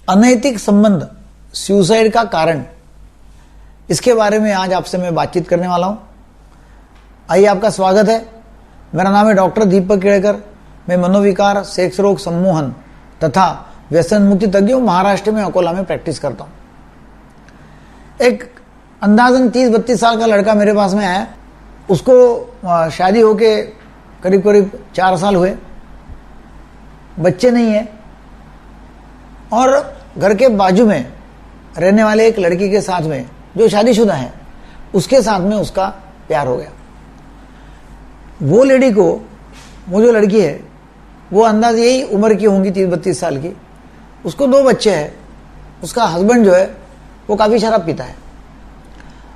अनैतिक संबंध, सुसाइड का कारण, इसके बारे में आज आपसे मैं बातचीत करने वाला हूं। आइए, आपका स्वागत है। मेरा नाम है डॉक्टर दीपक केड़कर। मैं मनोविकार, सेक्स रोग सम्मोहन तथा व्यसन मुक्ति तज्ञ महाराष्ट्र में अकोला में प्रैक्टिस करता हूं। एक अंदाजन 30-32 साल का लड़का मेरे पास में आया। उसको शादी होके करीब करीब 4 साल हुए, बच्चे नहीं है, और घर के बाजू में रहने वाले एक लड़की के साथ में जो शादीशुदा है, उसके साथ में उसका प्यार हो गया। वो लेडी को, वो जो लड़की है, वो अंदाज यही उम्र की होंगी 30-32 साल की। उसको 2 बच्चे हैं। उसका हस्बैंड जो है वो काफ़ी शराब पीता है।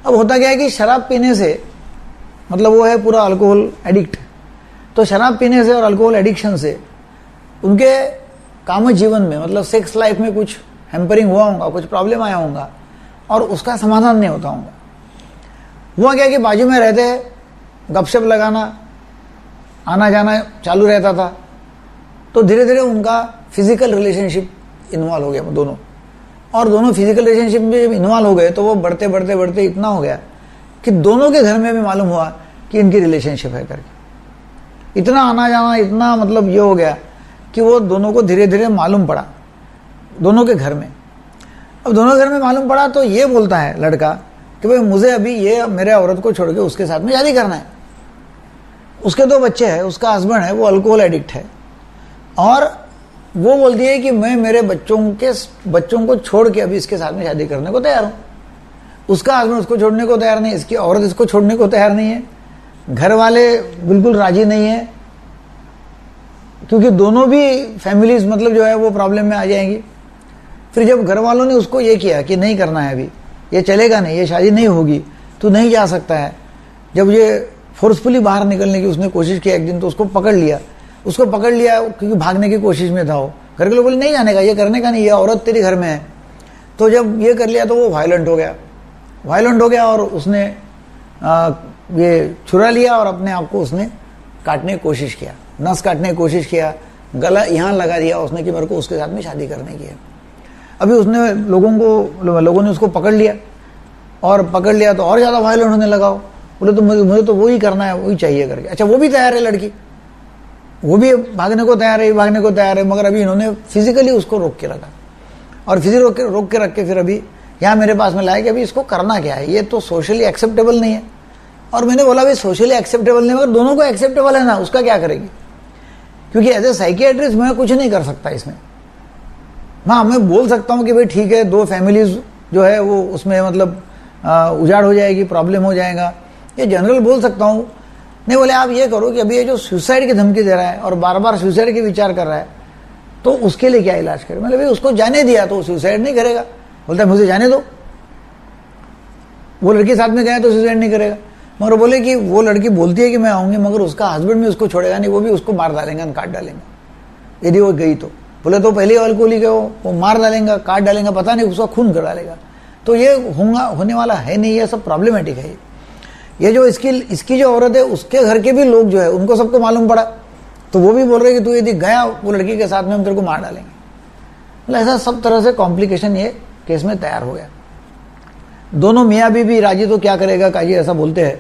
अब होता क्या है कि शराब पीने से, मतलब वो है पूरा अल्कोहल एडिक्ट, तो शराब पीने से और अल्कोहल एडिक्शन से उनके काम जीवन में, मतलब सेक्स लाइफ में कुछ हैम्परिंग हुआ होगा, कुछ प्रॉब्लम आया होगा और उसका समाधान नहीं होता होगा। हुआ क्या कि बाजू में रहते हैं, गपशप लगाना, आना जाना चालू रहता था। तो धीरे धीरे उनका फिजिकल रिलेशनशिप इन्वॉल्व हो गया दोनों, और दोनों फिजिकल रिलेशनशिप में जब इन्वॉल्व हो गए तो वो बढ़ते बढ़ते बढ़ते इतना हो गया कि दोनों के घर में भी मालूम हुआ कि इनकी रिलेशनशिप है करके। इतना आना जाना, इतना मतलब ये हो गया कि वो दोनों को धीरे धीरे मालूम पड़ा, दोनों के घर में। अब दोनों घर में मालूम पड़ा तो ये बोलता है लड़का कि भाई मुझे अभी ये मेरे औरत को छोड़ के उसके साथ में शादी करना है। उसके 2 बच्चे हैं, उसका हस्बैंड है वो अल्कोहल एडिक्ट है, और वो बोलती है कि मैं मेरे बच्चों को छोड़ के अभी इसके साथ में शादी करने को तैयार हूँ। उसका हस्बैंड उसको छोड़ने को तैयार नहीं, इसकी औरत इसको छोड़ने को तैयार नहीं है, घर वाले बिल्कुल राजी नहीं है, क्योंकि दोनों भी फैमिलीज मतलब जो है वो प्रॉब्लम में आ जाएंगी। फिर जब घर वालों ने उसको ये किया कि नहीं करना है, अभी ये चलेगा नहीं, ये शादी नहीं होगी, तू नहीं जा सकता है, जब ये फोर्सफुली बाहर निकलने की उसने कोशिश की एक दिन, तो उसको पकड़ लिया क्योंकि भागने की कोशिश में था वो। घर के लोग बोले नहीं जाने का, ये करने का नहीं, ये औरत तेरे घर में है। तो जब ये कर लिया तो वो वायलेंट हो गया और उसने ये छुरा लिया और अपने आप को उसने काटने की कोशिश किया, नस काटने की कोशिश किया, गला यहाँ लगा दिया उसने कि मेरे को उसके साथ में शादी करने की है। अभी उसने लोगों ने उसको पकड़ लिया तो और ज़्यादा वायलेंट होने लगा। बोले तो मुझे तो वही करना है, वही चाहिए करके। अच्छा, वो भी तैयार है लड़की, वो भी भागने को तैयार है, मगर अभी इन्होंने फिजिकली उसको रोक के रखा, और फिजिकली रोक के रख के फिर अभी यहाँ मेरे पास में लाया कि अभी इसको करना क्या है, ये तो सोशली एक्सेप्टेबल नहीं है। और मैंने बोला भाई सोशली एक्सेप्टेबल नहीं, मगर दोनों को एक्सेप्टेबल है ना, उसका क्या करेगी? क्योंकि एज ए साइकियाट्रिस्ट मैं कुछ नहीं कर सकता इसमें। हाँ, मैं बोल सकता हूँ कि भाई ठीक है, 2 फैमिलीज जो है वो उसमें मतलब उजाड़ हो जाएगी, प्रॉब्लम हो जाएगा, ये जनरल बोल सकता हूँ। नहीं, बोले आप ये करो कि अभी ये जो सुसाइड की धमकी दे रहा है और बार बार सुसाइड के विचार कर रहा है, तो उसके लिए क्या इलाज करें? मतलब भाई उसको जाने दिया तो सुसाइड नहीं करेगा। बोलता है मुझे जाने दो, वो लड़की साथ में गया तो सुसाइड नहीं करेगा। मगर बोले कि वो लड़की बोलती है कि मैं आऊँगी, मगर उसका हस्बैंड भी उसको छोड़ेगा नहीं, वो भी उसको मार डालेंगे, काट डालेंगे यदि वो गई तो। बोले तो पहले अल्कोहलिक है, वो मार डालेंगे, काट डालेंगे, पता नहीं उसका खून कर डालेगा। तो ये होने वाला है नहीं, ये सब प्रॉब्लमेटिक है। ये जो इसकी जो औरत है, उसके घर के भी लोग जो है उनको सबको मालूम पड़ा, तो वो भी बोल रहे कि तू यदि गया वो लड़की के साथ में, हम तेरे को मार डालेंगे। मतलब ऐसा सब तरह से कॉम्प्लिकेशन ये केस में तैयार हो गया। दोनों मियाँ बीवी राजी, तो क्या करेगा काजी, ऐसा बोलते हैं।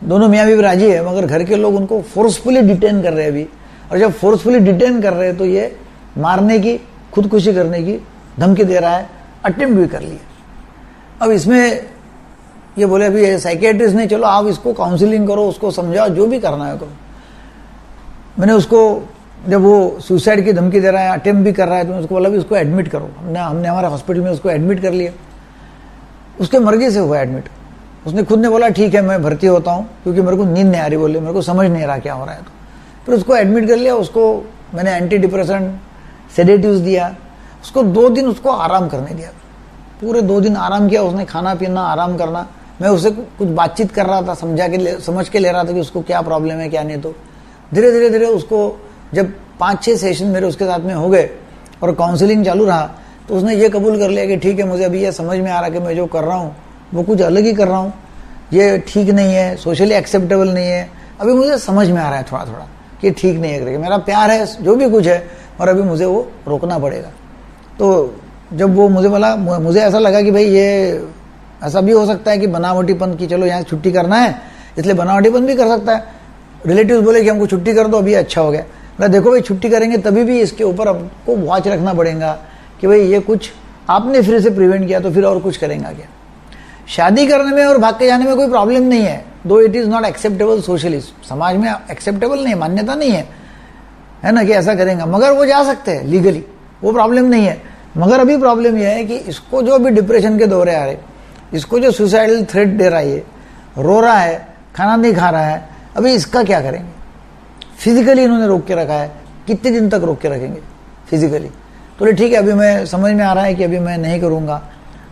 दोनों मियाँ बीवी राजी है, मगर घर के लोग उनको फोर्सफुली डिटेन कर रहे हैं अभी, और जब फोर्सफुली डिटेन कर रहे हैं तो ये मारने की, खुदकुशी करने की धमकी दे रहा है, अटेम्प्ट भी कर लिया। अब इसमें ये बोले अभी साइकियाट्रिस्ट ने, चलो आप इसको काउंसलिंग करो, उसको समझाओ, जो भी करना है करो। मैंने उसको, जब वो सुसाइड की धमकी दे रहा है, अटेम्प्ट भी कर रहा है, तो मैं उसको बोला भी उसको एडमिट करो। हमने हमारे हॉस्पिटल में उसको एडमिट कर लिया। उसके मर्जी से हुआ एडमिट। उसने खुद ने बोला ठीक है मैं भर्ती होता हूँ, क्योंकि मेरे को नींद नहीं आ रही, बोले मेरे को समझ नहीं रहा क्या हो रहा है। तो फिर उसको एडमिट कर लिया। उसको मैंने एंटी डिप्रेसेंट, सेडेटिव्स दिया। उसको 2 दिन उसको आराम करने दिया, पूरे 2 दिन आराम किया उसने, खाना पीना, आराम करना। मैं उससे कुछ बातचीत कर रहा था, समझ के ले रहा था कि उसको क्या प्रॉब्लम है क्या नहीं। तो धीरे धीरे उसको जब 5-6 सेशन मेरे उसके साथ में हो गए और काउंसलिंग चालू रहा, तो उसने ये कबूल कर लिया कि ठीक है, मुझे अभी ये समझ में आ रहा कि मैं जो कर रहा हूँ वो कुछ अलग ही कर रहा हूँ, ये ठीक नहीं है, सोशली एक्सेप्टेबल नहीं है। अभी मुझे समझ में आ रहा है थोड़ा थोड़ा कि ठीक नहीं है करके, मेरा प्यार है जो भी कुछ है, और अभी मुझे वो रोकना पड़ेगा। तो जब वो मुझे बोला, मुझे ऐसा लगा कि भाई ये ऐसा भी हो सकता है कि बनावटीपन की, चलो यहाँ छुट्टी करना है इसलिए बनावटीपन भी कर सकता है। रिलेटिव्स बोले कि हमको छुट्टी कर दो, अभी अच्छा हो गया। मतलब देखो भाई, छुट्टी करेंगे तभी भी इसके ऊपर हमको वॉच रखना पड़ेगा कि भाई ये कुछ आपने फिर से प्रिवेंट किया तो फिर और कुछ करेंगे क्या। शादी करने में और भाग के जाने में कोई प्रॉब्लम नहीं है, दो it is not acceptable socially, समाज में एक्सेप्टेबल नहीं है, मान्यता नहीं है ना कि ऐसा करेंगे, मगर वो जा सकते हैं लीगली, वो प्रॉब्लम नहीं है। मगर अभी प्रॉब्लम यह है कि इसको जो अभी डिप्रेशन के दौरे आ रहे, इसको जो सुसाइडल थ्रेट दे रहा है, ये रो रहा है, खाना नहीं खा रहा है, अभी इसका क्या करेंगे। फिजिकली इन्होंने रोक के रखा है, कितने दिन तक रोक के रखेंगे फिजिकली। तो ठीक है, अभी मैं समझ में आ रहा है कि अभी मैं नहीं करूँगा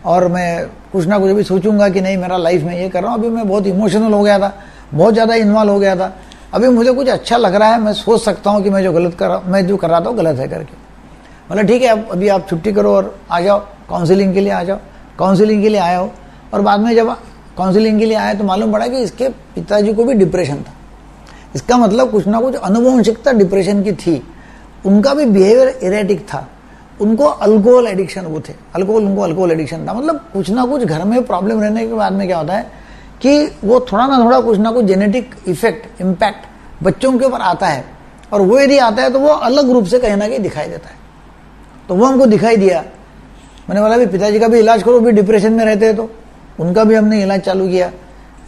और मैं कुछ ना कुछ अभी सोचूंगा कि नहीं मेरा लाइफ में ये कर रहा हूँ। अभी मैं बहुत इमोशनल हो गया था, बहुत ज़्यादा इन्वॉल्व हो गया था, अभी मुझे कुछ अच्छा लग रहा है, मैं सोच सकता हूँ कि मैं जो कर रहा था वो गलत है करके। मतलब ठीक है, अभी आप छुट्टी करो और आ जाओ काउंसलिंग के लिए, आ जाओ काउंसलिंग के लिए आया हो। और बाद में जब काउंसलिंग के लिए आए तो मालूम पड़ा कि इसके पिताजी को भी डिप्रेशन था। इसका मतलब कुछ ना कुछ अनुवंशिकता डिप्रेशन की थी, उनका भी बिहेवियर इरेटिक था, उनको अल्कोहल एडिक्शन वो थे, उनको अल्कोहल एडिक्शन था। मतलब कुछ ना कुछ घर में प्रॉब्लम रहने के बाद में क्या होता है कि वो थोड़ा ना थोड़ा कुछ ना कुछ जेनेटिक इफेक्ट इम्पैक्ट बच्चों के ऊपर आता है, और वो यदि आता है तो वो अलग रूप से कहीं ना कहीं दिखाई देता है। तो वो हमको दिखाई दिया, मैंने बोला भी पिताजी का भी इलाज करो, भी डिप्रेशन में रहते हैं तो उनका भी हमने इलाज चालू किया,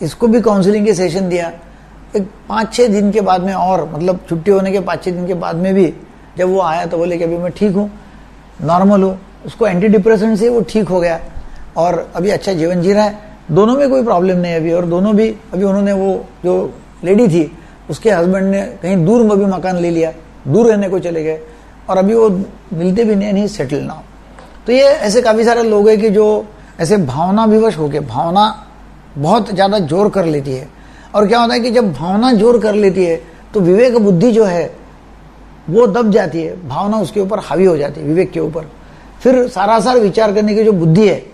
इसको भी काउंसलिंग के सेशन दिया। एक 5-6 दिन के बाद में, और मतलब छुट्टी होने के 5-6 दिन के बाद में भी जब वो आया तो बोले कि अभी मैं ठीक हूँ, नॉर्मल हूँ, उसको एंटी डिप्रेशन से वो ठीक हो गया और अभी अच्छा जीवन जी रहा है। दोनों में कोई प्रॉब्लम नहीं है अभी, और दोनों भी अभी उन्होंने, वो जो लेडी थी उसके हस्बैंड ने कहीं दूर में भी मकान ले लिया, दूर रहने को चले गए, और अभी वो मिलते भी नहीं सेटल ना हो। तो ये ऐसे काफ़ी सारे लोग हैं कि जो ऐसे भावना विवश होके, भावना बहुत ज़्यादा जोर कर लेती है, और क्या होता है कि जब भावना जोर कर लेती है तो विवेक बुद्धि जो है वो दब जाती है, भावना उसके ऊपर हावी हो जाती है विवेक के ऊपर, फिर सारासार विचार करने की जो बुद्धि है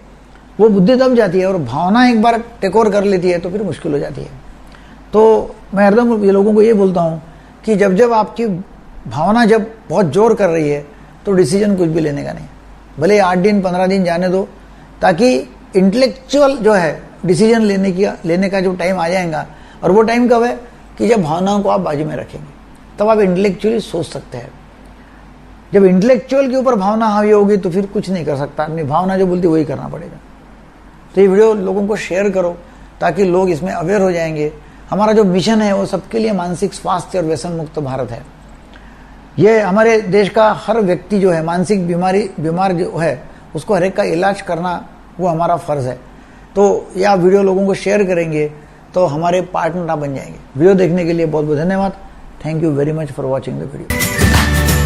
वो बुद्धि दब जाती है, और भावना एक बार टेक ओवर कर लेती है तो फिर मुश्किल हो जाती है। तो मैं हरदम ये लोगों को ये बोलता हूँ कि जब जब आपकी भावना जब बहुत जोर कर रही है तो डिसीजन कुछ भी लेने का नहीं, भले 8 दिन 15 दिन जाने दो, ताकि इंटेलेक्चुअल जो है डिसीजन लेने का जो टाइम आ जाएगा। और वो टाइम कब है कि जब भावनाओं को आप बाजू में रखेंगे, तब आप इंटेलेक्चुअली सोच सकते हैं। जब इंटेलेक्चुअल के ऊपर भावना हावी होगी तो फिर कुछ नहीं कर सकता आदमी, भावना जो बोलती वही करना पड़ेगा। तो ये वीडियो लोगों को शेयर करो ताकि लोग इसमें अवेयर हो जाएंगे। हमारा जो मिशन है वो सबके लिए मानसिक स्वास्थ्य और व्यसन मुक्त भारत है। ये हमारे देश का हर व्यक्ति जो है मानसिक बीमार जो है उसको हर एक का इलाज करना वो हमारा फर्ज है। तो ये आप वीडियो लोगों को शेयर करेंगे तो हमारे पार्टनर आप बन जाएंगे। वीडियो देखने के लिए बहुत बहुत धन्यवाद। Thank you very much for watching the video.